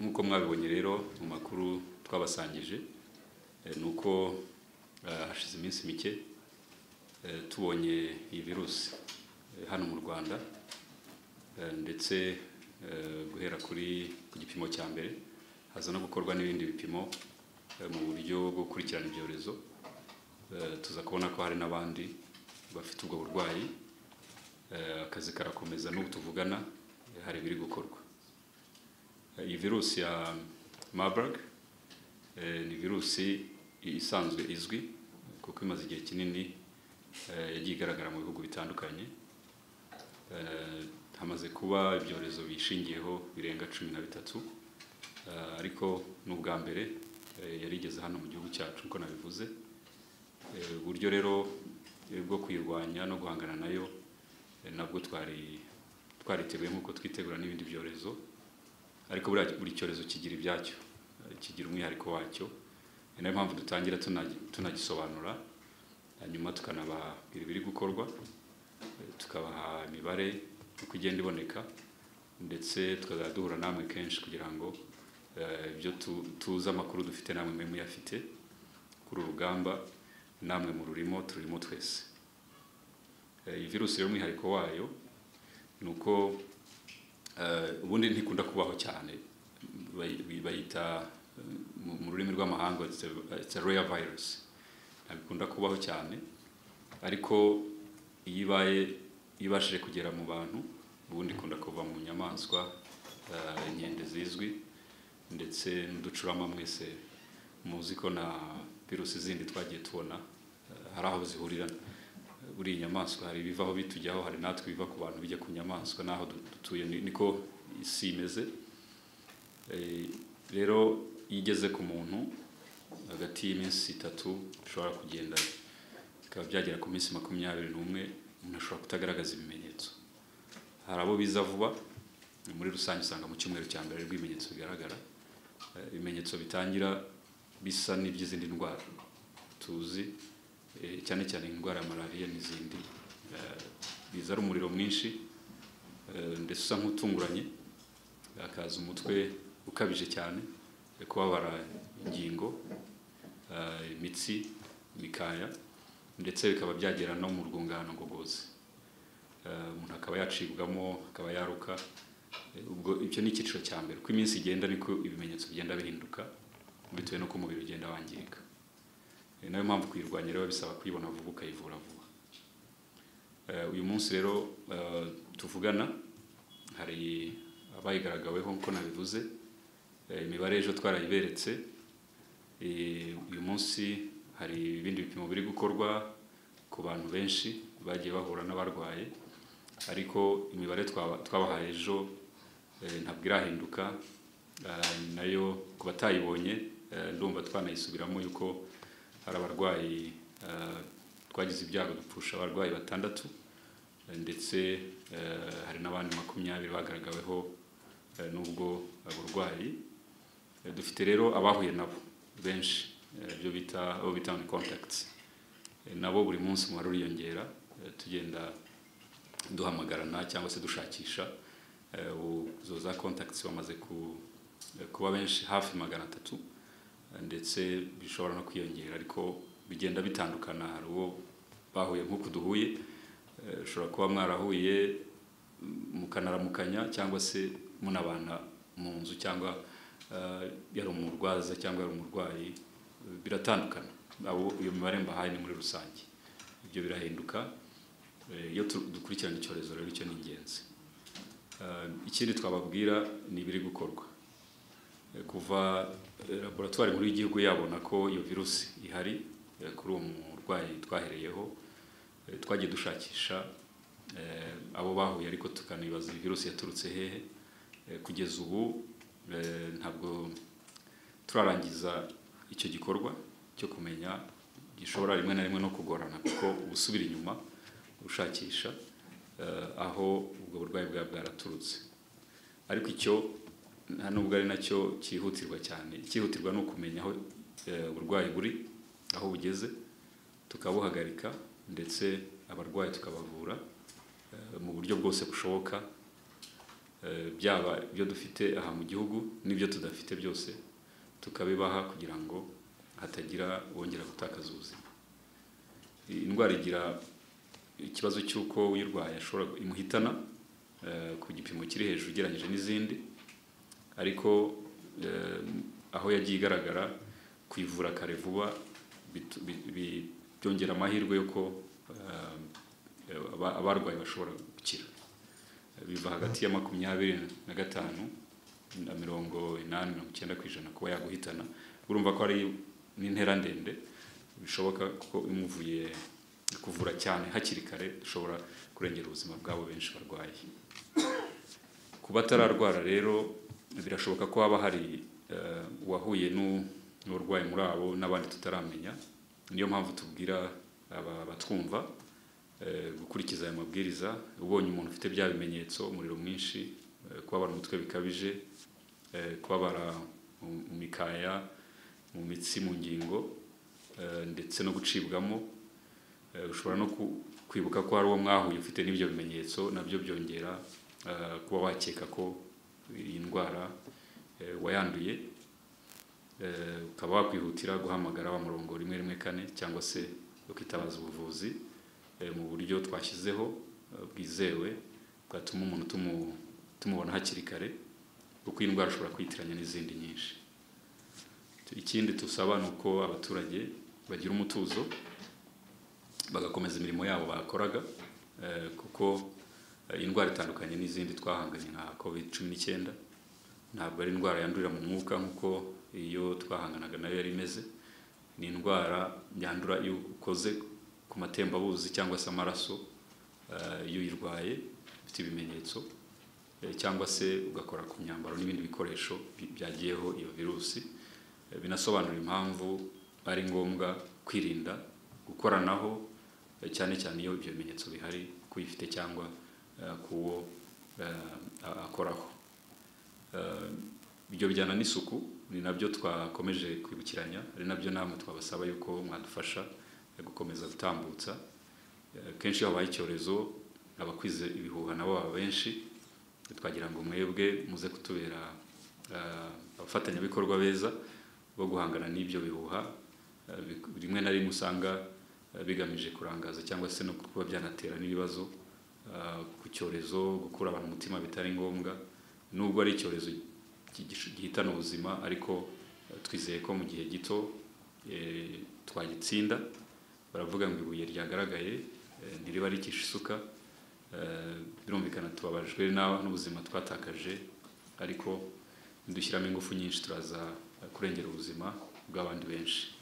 nk'uko mwabibonye rero mu makuru twabasangije nuko hashize iminsi mike tubonye iyi virusi hano mu Rwanda ndetse guhera ku gipimo cya mbere haza no gukorwa n'ibindi bipimo mu buryo bwo gukurikirana ibyorezo tuza kubona ko hari n'abandi bafite ubwo burwayi akazi karakomeza n'ubu tuvugana hari biri gukorwa. Iyi virusi ya Marburg ni virusi isanzwe izwi kuko imaze igihe kinini yagiye igaragara mu bihugu bitandukanye. Hamaze kuba ibyorezo bishingiyeho birenga 13 ariko n'ubwa mbere yarigeze hano mu gihugu cyacu uko nabivuze. Uburyo rero bwo kuyirwanya no guhangana nayo nabwo twariteguye nk'uko twitegura n'ibindi byorezo, ariko buri cyorezo kigira ibyacyo, kigira umwihariko wacyo. Ni nayo mpamvu dutangira tunagisobanura, hanyuma tukanababwira ibiri gukorwa, tukabaha imibare uko igenda iboneka, ndetse tukazaduhura namwe kenshi kugira ngo ibyo tuzi amakuru dufite namwe mwe muyafite kuri urugamba, namwe mu turimo twese. Iyi virusi rero umwihariko wayo ni uko ubundi ntikunda kubaho cyane, bayita mu rurimi rw'amahanga it's a rare virus, ntabikunda kubaho cyane, ariko iyo ibashije kugera mu bantu ubundi ikunda kuva mu nyamaswa, inkende zizwi ndetse n'uducurama mwese muzi ko na virusi zindi twagiye tubona hari aho zihurira. Buri nyamaswa hari bivaho bitujyaho, hari natwe biva ku bantu bijya ku nyamaswa, naho dutuye niko isi imeze. Rero igeze ku muntu hagati y'iminsi 3 ushobora kugenda bikaba byagera ku minsi 21 umuntu ashobora kutagaragaza ibimenyetso. Hari abo biza vuba, muri rusange usanga mu cyumweru cya mbere rw'ibimenyetso bigaragara. Ibimenyetso bitangira bisa n'iby'izindi ndwara tuzi, cyane cyane indwara ya malaria n'izindi. Biza ari umuriro mwinshi ndetse usa nk'utunguranye, akaza umutwe ukabije cyane, kubabara ingingo, imitsi, imikaya, ndetse bikaba byagera no mu rwungano ngogozi. Umuntu akaba yacibwamo, akaba yaruka. Ubwo icyo ni icyiciro cya mbere. Uko iminsi igenda niko ibimenyetso bigenda bihinduka bitewe n'uko umubiri ugenda wangirika. Nayo mpamvu kuyirwanya rero bisaba kuyibona vuba, ukayivura vuba. Uyu munsi rero tuvugana hari abayigaragaweho nko nabivuze, imibare ejo twarayiberetse. Uyu munsi hari ibindi bipimo biri gukorwa ku bantu benshi bagiye bahura n'abarwaye, ariko imibare twabahaye ejo ntabwo irahinduka. Nayo ku batayibonye ndumva twanayisubiramo yuko hari abarwayi twagize ibyago dupfusha abarwayi 6, ndetse hari n'abandi 20 bagaragaweho n'ubwo burwayi. Dufite rero abahuye nabo benshi, byo bita contacts. Nabo buri munsi mu baruriyongera, tugenda duhamagarana cyangwa se dushakisha. Zo za contacts bamaze kuba benshi, hafi 300, ndetse bishobora no kwiyongera, ariko bigenda bitandukana. Hari uwo bahuye nk'uko duhuye, ushobora kuba mwarahuye mukanaramukanya cyangwa se munabana mu nzu, cyangwa yari umurwaza cyangwa yari umurwayi, biratandukana. Iyo mibare mbahaye ni muri rusange, ibyo birahinduka iyo dukurikirana icyorezo. Rero icyo ni ingenzi. Ikindi twababwira ni ibiri gukorwa. Kuva laboratoire nkuru y'igihugu yabona ko iyo virusi ihari kuri uwo murwayi twahereyeho, twagiye dushakisha abo bahuye, ariko tukanibaza virusi yaturutse hehe. Kugeza ubu ntabwo turarangiza icyo gikorwa cyo kumenya, gishobora rimwe na rimwe no kugorana kuko ubusubira inyuma ushakisha aho ubwo burwayi bwaraturutse. Ariko icyo nta nubwo ari nacyo cyihutirwa cyane. Icyihutirwa ni ukumenya aho uburwayi buri, aho bugeze, tukabuhagarika, ndetse abarwayi tukabavura mu buryo bwose bushoboka, byaba ibyo dufite aha mu gihugu n'ibyo tudafite byose tukabibaha kugira ngo hatagira wongera gutakaza ubuzima. Indwara igira ikibazo cy'uko uyirwaye ashobora imuhitana ku gipimo kiri hejuru ugereranyije n'izindi, ariko aho yagiye igaragara kwivura kare vuba byongera amahirwe yuko abarwayi bashobora gukira. Biva hagati ya 25 na 80-90% kuba yaguhitana. Urumva ko ari n'intera ndende bishoboka ko imuvuye kuvura cyane hakiri kare dushobora kurengera ubuzima bwabo benshi barwaye. Kuba atararwara rero birashoboka ko haba hari uwahuye n'uburwayi muri abo n'abandi tutaramenya. Niyo mpamvu tubwira abatwumva gukurikiza aya mabwiriza. Ubonye umuntu ufite bya bimenyetso, umuriro mwinshi, kubabara umutwe bikabije, kubabara mu mikaya, mu mitsi, mu ngingo, ndetse no gucibwamo, ushobora no kwibuka ko hari uwo mwahuye ufite n'ibyo bimenyetso, nabyo byongera kuba wakeka ko iyi ndwara wayanduye, ukaba wakwihutira guhamagara wa murongo 114 cyangwa se ukitabaza ubuvuzi mu buryo twashyizeho bwizewe bwatuma umuntu tumubona hakiri kare, kuko iyi ndwara ushobora kwitiranya n'izindi nyinshi. Ikindi tusaba ni uko abaturage bagira umutuzo bagakomeza imirimo yabo bakoraga, kuko indwara itandukanye n'izindi twahanganye nka COVID-19 ntabwo ari indwara yandurira mu mwuka nk'uko iyo twahanganaga nayo yari imeze. Ni indwara yandura iyo ukoze ku matembabuzi cyangwa se amaraso iyo uyirwaye ufite ibimenyetso, cyangwa se ugakora ku myambaro n'ibindi bikoresho byagiyeho iyo virusi. Binasobanura impamvu ari ngombwa kwirinda gukoranaho, cyane cyane iyo ibyo bimenyetso bihari kuyifite cyangwa kuwo akoraho. Ibyo bijyana n'isuku ni nabyo twakomeje kwibukiranya, ari nabyo namwe twabasaba yuko mwadufasha gukomeza gutambutsa. Kenshi iyo habaye icyorezo abakwize ibihuha nabo baba benshi, twagira ngo mwebwe muze kutubera abafatanyabikorwa beza bo guhangana n'ibyo bihuha. Rimwe na rimwe usanga bigamije kurangaza cyangwa se no kuba byanatera n'ibibazo ku cyorezo, gukura abantu umutima bitari ngombwa. Nubwo ari icyorezo gihitana ubuzima, ariko twizeye ko mu gihe gito twagitsinda. Baravuga ngo ibuye ryagaragaye ntiriba rikisha isuka. Birumvikana tubabajwe n'ubuzima twatakaje, ariko dushyiramo ingufu nyinshi turaza kurengera ubuzima bw'abandi benshi.